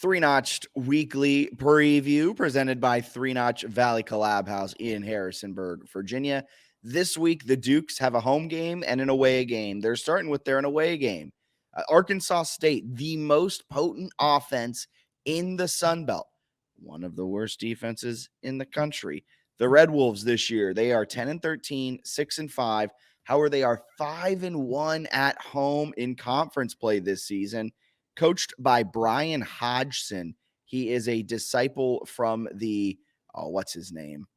Three-Notched Weekly Preview presented by Three-Notch Valley Collab House in Harrisonburg, Virginia. This week, the Dukes have a home game and an away game. They're starting with their away game. Arkansas State, the most potent offense in the Sun Belt. One of the worst defenses in the country. The Red Wolves this year, they are 10-13, 6-5. However, they are 5-1 at home in conference play this season. Coached by Brian Hodgson. He is a disciple from the, what's his name?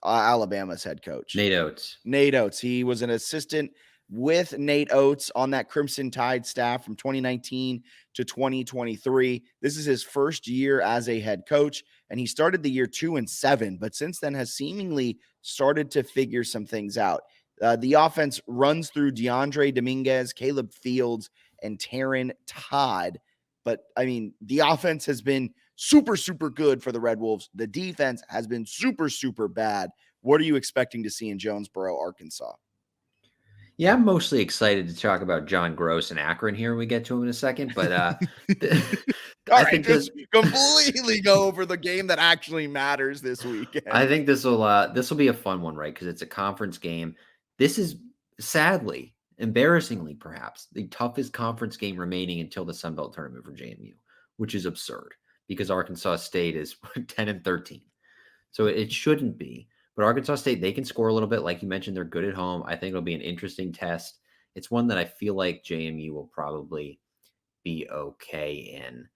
Alabama's head coach. Nate Oates. Nate Oates. He was an assistant with Nate Oates on that Crimson Tide staff from 2019 to 2023. This is his first year as a head coach, and he started the year 2-7, but since then has seemingly started to figure some things out. The offense runs through DeAndre Dominguez, Caleb Fields, and Taryn Todd. But, I mean, the offense has been super, super good for the Red Wolves. The defense has been super, super bad. What are you expecting to see in Jonesboro, Arkansas? Yeah, I'm mostly excited to talk about John Gross and Akron here when we get to him in a second. But I think just completely go over the game that actually matters this weekend. I think this will be a fun one, right? Because it's a conference game. This is sadly, embarrassingly, perhaps the toughest conference game remaining until the Sun Belt tournament for JMU, which is absurd because Arkansas State is 10-13. So it shouldn't be. But Arkansas State, they can score a little bit. Like you mentioned, they're good at home. I think it'll be an interesting test. It's one that I feel like JMU will probably be okay in.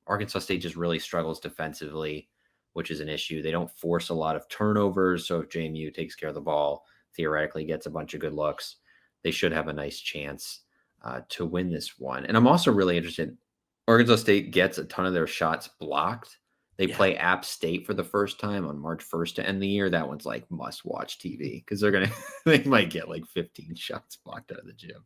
Arkansas State just really struggles defensively, which is an issue. They don't force a lot of turnovers. So if JMU takes care of the ball, theoretically gets a bunch of good looks, they should have a nice chance to win this one. And I'm also really interested. Arkansas State gets a ton of their shots blocked. They play App State for the first time on March 1st to end the year. That one's like must-watch TV because they might get like 15 shots blocked out of the gym.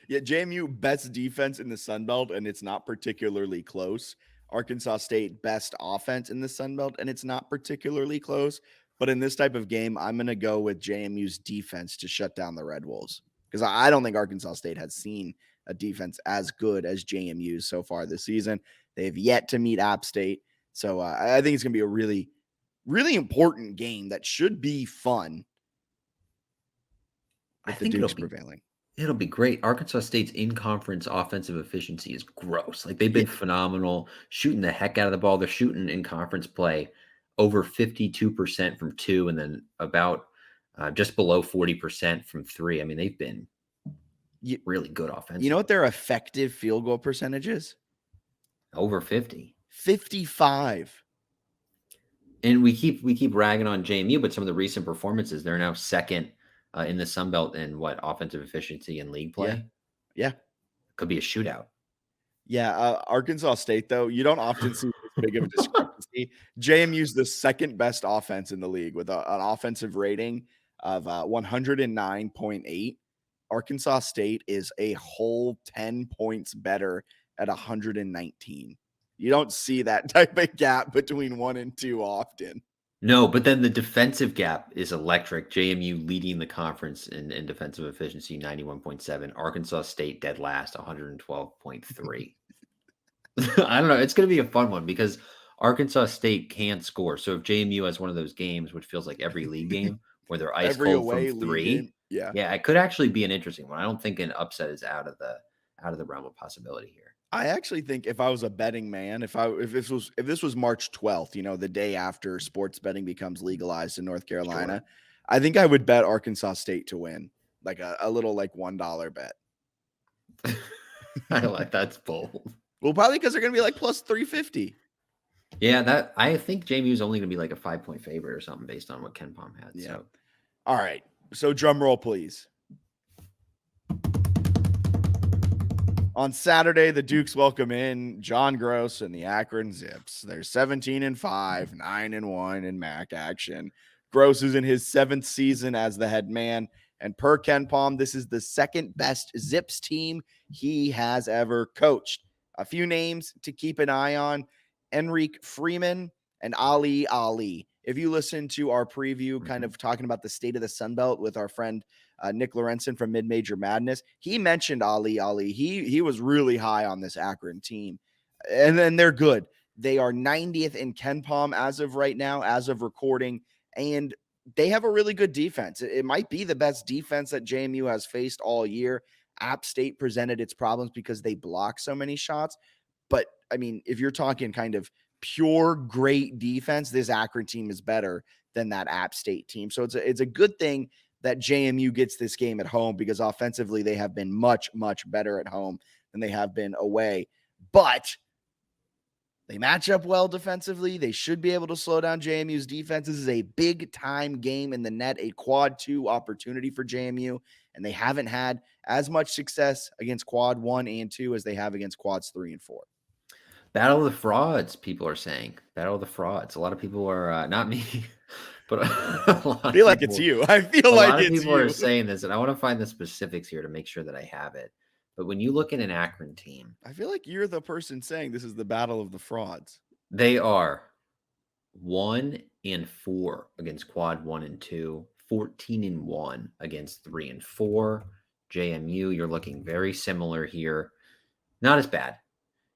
Yeah, JMU best defense in the Sun Belt, and it's not particularly close. Arkansas State best offense in the Sun Belt, and it's not particularly close. But in this type of game, I'm going to go with JMU's defense to shut down the Red Wolves because I don't think Arkansas State has seen a defense as good as JMU's so far this season. They've yet to meet App State. So I think it's going to be a really, really important game that should be fun. I think the Dukes prevailing. It'll be great. Arkansas State's in-conference offensive efficiency is gross. Like they've been phenomenal, shooting the heck out of the ball. They're shooting in conference play over 52% from two, and then about just below 40% from three. I mean, they've been really good offensively. You know what their effective field goal percentage is? Over 50. 55. And we keep ragging on JMU, but some of the recent performances, they're now second in the Sun Belt in offensive efficiency and league play. Yeah. Could be a shootout. Yeah. Arkansas State, though, you don't often see this big of a discrepancy. JMU's the second best offense in the league with an offensive rating of 109.8. Arkansas State is a whole 10 points better at 119. You don't see that type of gap between 1 and 2 often. No, but then the defensive gap is electric. JMU leading the conference in defensive efficiency, 91.7. Arkansas State dead last, 112.3. I don't know. It's going to be a fun one because Arkansas State can't score. So if JMU has one of those games, which feels like every league game, where they're ice cold from three, it could actually be an interesting one. I don't think an upset is out of the realm of possibility here. I actually think if I was a betting man, if this was March 12th, the day after sports betting becomes legalized in North Carolina, I think I would bet Arkansas State to win, like a little like $1 bet. I like that's bold. Well, probably because they're going to be like plus 350. Yeah, I think JMU is only going to be like a 5-point favorite or something based on what Ken Palm had. Yeah. So. All right. So drum roll, please. On Saturday, the Dukes welcome in John Gross and the Akron Zips. They're 17-5, 9-1 in MAC action. Gross is in his 7th season as the head man. And per Ken Palm, this is the second best Zips team he has ever coached. A few names to keep an eye on: Enrique Freeman and Ali. If you listen to our preview, kind of talking about the state of the Sun Belt with our friend Nick Lorenzen from Mid-Major Madness, he mentioned Ali. He was really high on this Akron team. And then they're good. They are 90th in Ken Palm as of right now, as of recording, and they have a really good defense. It might be the best defense that JMU has faced all year. App State presented its problems because they block so many shots. But I mean, if you're talking kind of pure great defense, this Akron team is better than that App State team. So it's a good thing that JMU gets this game at home, because offensively they have been much, much better at home than they have been away. But they match up well defensively. They should be able to slow down JMU's defense. This is a big time game in the net, a quad 2 opportunity for JMU, and they haven't had as much success against quad 1 and 2 as they have against quads 3 and 4. Battle of the frauds, people are saying. Battle of the frauds. A lot of people are, not me, but a lot I feel like it's you. I feel like it's you. A lot of people are saying this, and I want to find the specifics here to make sure that I have it. But when you look at an Akron team, I feel like you're the person saying this is the battle of the frauds. They are 1-4 against quad 1 and 2, 14-1 against 3 and 4. JMU, you're looking very similar here. Not as bad.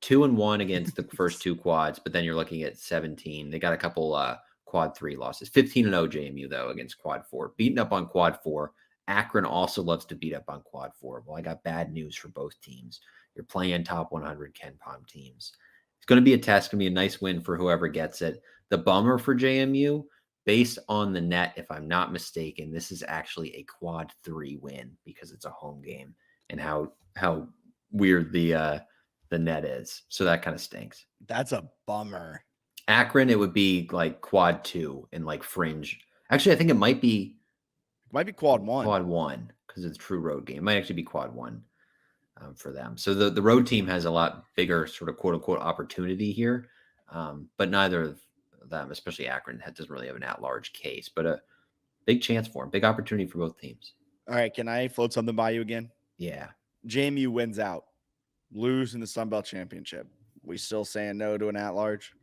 2-1 against the first two quads, but then you're looking at 17. They got a couple quad 3 losses. 15-0 JMU, though, against quad 4. Beaten up on quad 4. Akron also loves to beat up on quad 4. Well, I got bad news for both teams. You're playing top 100 Ken Palm teams. It's going to be a test. It's going to be a nice win for whoever gets it. The bummer for JMU, based on the net, if I'm not mistaken, this is actually a quad 3 win because it's a home game, and how weird the net is. So that kind of stinks. That's a bummer. Akron, it would be like quad 2 and like fringe. Actually, I think it might be quad 1. Quad 1 because it's a true road game. It might actually be quad 1 for them. So the road team has a lot bigger sort of quote unquote opportunity here, but neither of them, especially Akron, that doesn't really have an at-large case, but a big chance for them, big opportunity for both teams. All right, can I float something by you again? Yeah. JMU wins out, lose in the Sun Belt Championship. We still saying no to an at-large?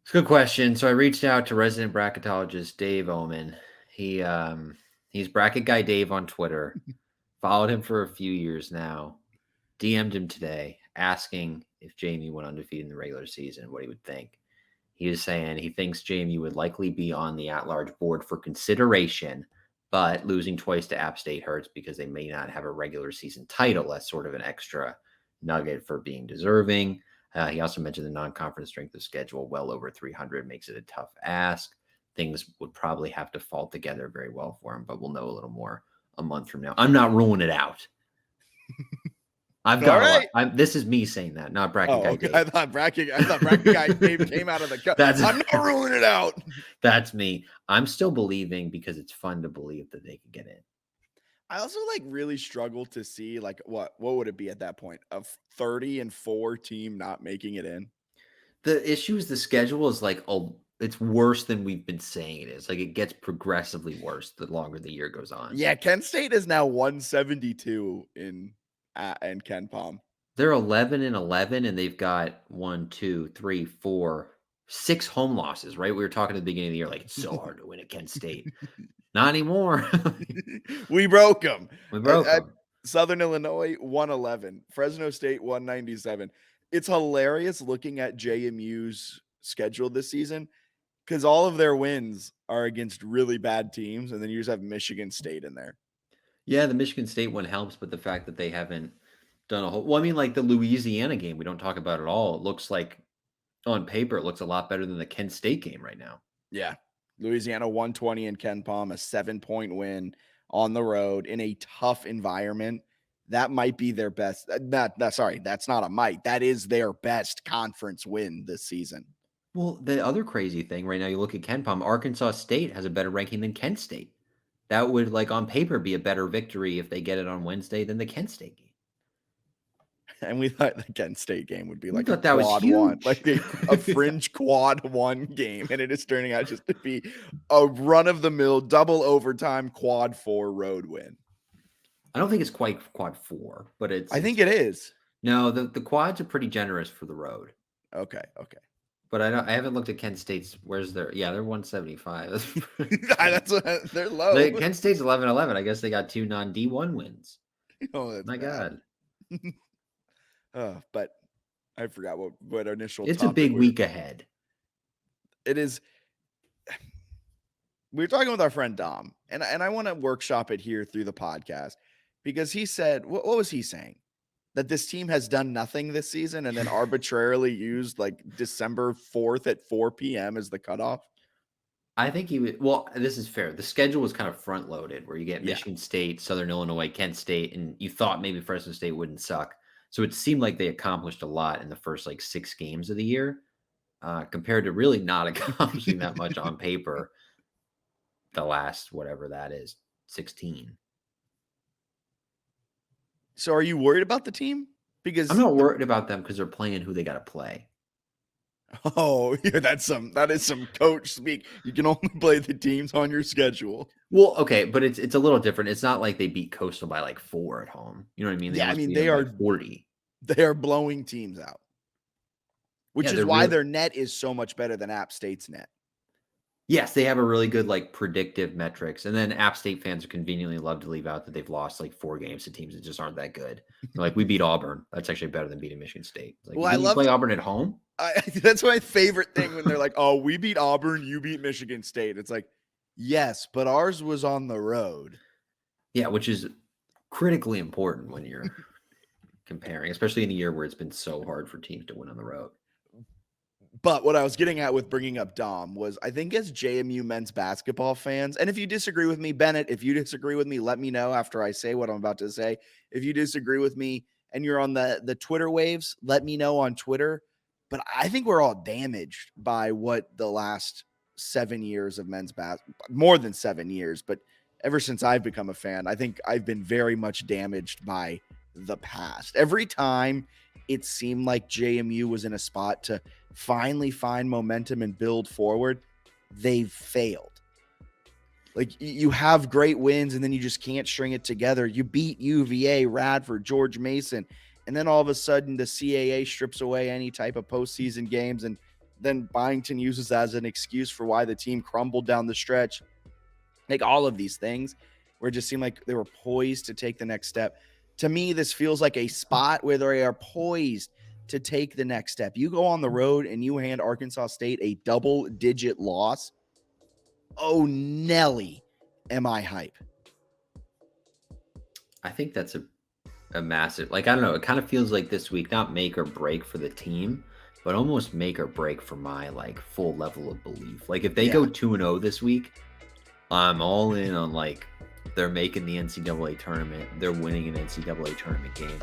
It's a good question. So I reached out to resident bracketologist Dave Oman. He's Bracket Guy Dave on Twitter. Followed him for a few years now. DM'd him today, asking if JMU went undefeated in the regular season, what he would think. He was saying he thinks JMU would likely be on the at-large board for consideration, but losing twice to App State hurts because they may not have a regular season title. That's sort of an extra nugget for being deserving. He also mentioned the non-conference strength of schedule, well over 300, makes it a tough ask. Things would probably have to fall together very well for him, but we'll know a little more a month from now. I'm not ruling it out. I've got a lot. This is me saying that, not Bracket Guy Dave. I thought Bracket Guy Dave came out of the cup. I'm not ruling it out. That's me. I'm still believing because it's fun to believe that they can get in. I also really struggle to see what would it be at that point? A 30-4 team not making it in. The issue is the schedule is it's worse than we've been saying it is. It gets progressively worse the longer the year goes on. Yeah, Kent State is now 172 in Ken Palm. They're 11-11, and they've got 6 home losses, right? We were talking at the beginning of the year, it's so hard to win at Kent State. Not anymore. We broke them. Them. Southern Illinois, 111. Fresno State, 197. It's hilarious looking at JMU's schedule this season because all of their wins are against really bad teams, and then you just have Michigan State in there. Yeah, the Michigan State one helps, but the fact that they haven't done a whole... Well, I mean, the Louisiana game we don't talk about at all. It looks like, on paper, it looks a lot better than the Kent State game right now. Yeah. Louisiana 120 in Ken Palm, a 7-point win on the road in a tough environment. That might be their best. That's not a might. That is their best conference win this season. Well, the other crazy thing right now, you look at Ken Palm, Arkansas State has a better ranking than Kent State. That would, on paper, be a better victory if they get it on Wednesday than the Kent State game. And we thought the Kent State game would be a that quad was huge. 1, a fringe quad 1 game. And it is turning out just to be a run-of-the-mill, double overtime quad 4 road win. I don't think it's quite quad 4, but I think it is. No, the quads are pretty generous for the road. Okay. But I haven't looked at Kent State's. Where's their? Yeah, they're 175. They're low. Kent State's 11-11. I guess they got 2 non-D1 wins. Oh, that's my bad. God. But I forgot what initial It's a topic big week ahead. It is. We were talking with our friend Dom, and I want to workshop it here through the podcast because he said, what was he saying? That this team has done nothing this season and then arbitrarily used like December 4th at 4 p.m. as the cutoff. I think he would. Well, this is fair. The schedule was kind of front loaded where you get Yeah. Michigan State, Southern Illinois, Kent State, and you thought maybe Fresno State wouldn't suck. So it seemed like they accomplished a lot in the first like 6 games of the year, compared to really not accomplishing that much on paper. The last, whatever that is, 16. So are you worried about the team? Because I'm not worried about them because they're playing who they got to play. Oh, yeah, that is some coach speak. You can only play the teams on your schedule. Well, okay, but it's a little different. It's not like they beat Coastal by like 4 at home. You know what I mean? Yeah, I must mean, beat they them are by 40. They are blowing teams out, which Yeah, is why their net is so much better than App State's net. Yes, they have a really good like predictive metrics, and then App State fans conveniently love to leave out that they've lost like 4 games to teams that just aren't that good. They're like, we beat Auburn. That's actually better than beating Michigan State. Like, Well, I didn't you love play Auburn at home. That's my favorite thing when they're like, "Oh, we beat Auburn, you beat Michigan State." It's like, yes, but ours was on the road. Yeah, which is critically important when you're comparing, especially in a year where it's been so hard for teams to win on the road. But what I was getting at with bringing up Dom was, I think as JMU men's basketball fans, and if you disagree with me, Bennett, if you disagree with me, let me know after I say what I'm about to say. If you disagree with me and you're on the Twitter waves, let me know on Twitter. But I think we're all damaged by what the last 7 years of men's basketball, more than 7 years, but ever since I've become a fan, I think I've been very much damaged by the past. Every time it seemed like JMU was in a spot to finally find momentum and build forward, they've failed. Like, you have great wins and then you just can't string it together. You beat UVA, Radford, George Mason, and then all of a sudden the CAA strips away any type of postseason games, and then Byington uses that as an excuse for why the team crumbled down the stretch. Like, all of these things where it just seemed like they were poised to take the next step. To me, this feels like a spot where they are poised to take the next step. You go on the road and you hand Arkansas State a double-digit loss. Oh, Nelly, am I hype? I think that's a massive, like, I don't know, it kind of feels like this week, not make or break for the team, but almost make or break for my like full level of belief. Like, if they go 2-0 this week, I'm all in on like they're making the NCAA tournament, they're winning an NCAA tournament game.